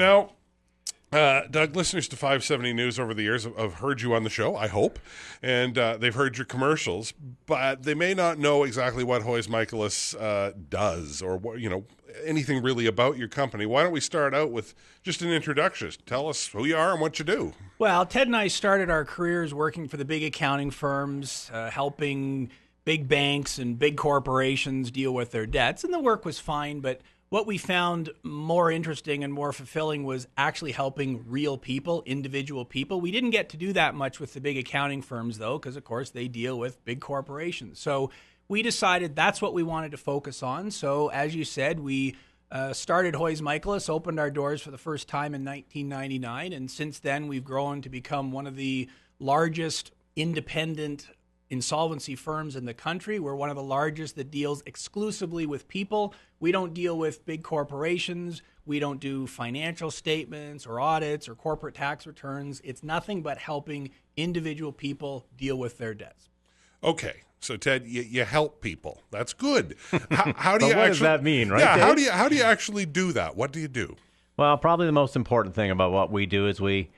Now, Doug, listeners to 570 News over the years have heard you on the show, I hope, and they've heard your commercials, but they may not know exactly what Hoy's Michalos does or what, anything really about your company. Why don't we start out with just an introduction? Tell us who you are and what you do. Well, Ted and I started our careers working for the big accounting firms, helping big banks and big corporations deal with their debts, and the work was fine, but what we found more interesting and more fulfilling was actually helping real people, individual people. We didn't get to do that much with the big accounting firms, though, because, of course, they deal with big corporations. So we decided that's what we wanted to focus on. So, as you said, we started Hoy's Michalos, opened our doors for the first time in 1999, and since then we've grown to become one of the largest independent insolvency firms in the country. We're one of the largest that deals exclusively with people. We don't deal with big corporations. We don't do financial statements or audits or corporate tax returns. It's nothing but helping individual people deal with their debts. Okay. So, Ted, you help people. That's good. How do you what does that mean, right, Yeah, Dave? how do you actually do that? What do you do? Well, probably the most important thing about what we do is we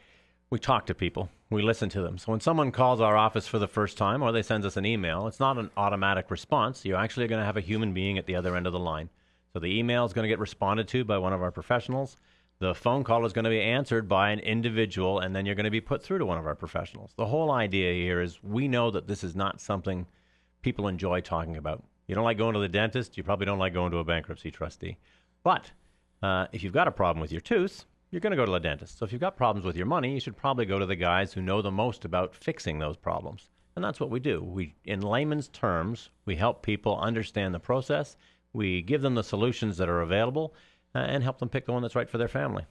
talk to people. We listen to them. So when someone calls our office for the first time or they send us an email, it's not an automatic response. You're actually going to have a human being at the other end of the line. So the email is going to get responded to by one of our professionals. The phone call is going to be answered by an individual, and then you're going to be put through to one of our professionals. The whole idea here is we know that this is not something people enjoy talking about. You don't like going to the dentist. You probably don't like going to a bankruptcy trustee. But if you've got a problem with your tooth, you're going to go to the dentist. So if you've got problems with your money, you should probably go to the guys who know the most about fixing those problems. And that's what we do. In layman's terms, we help people understand the process. We give them the solutions that are available and help them pick the one that's right for their family.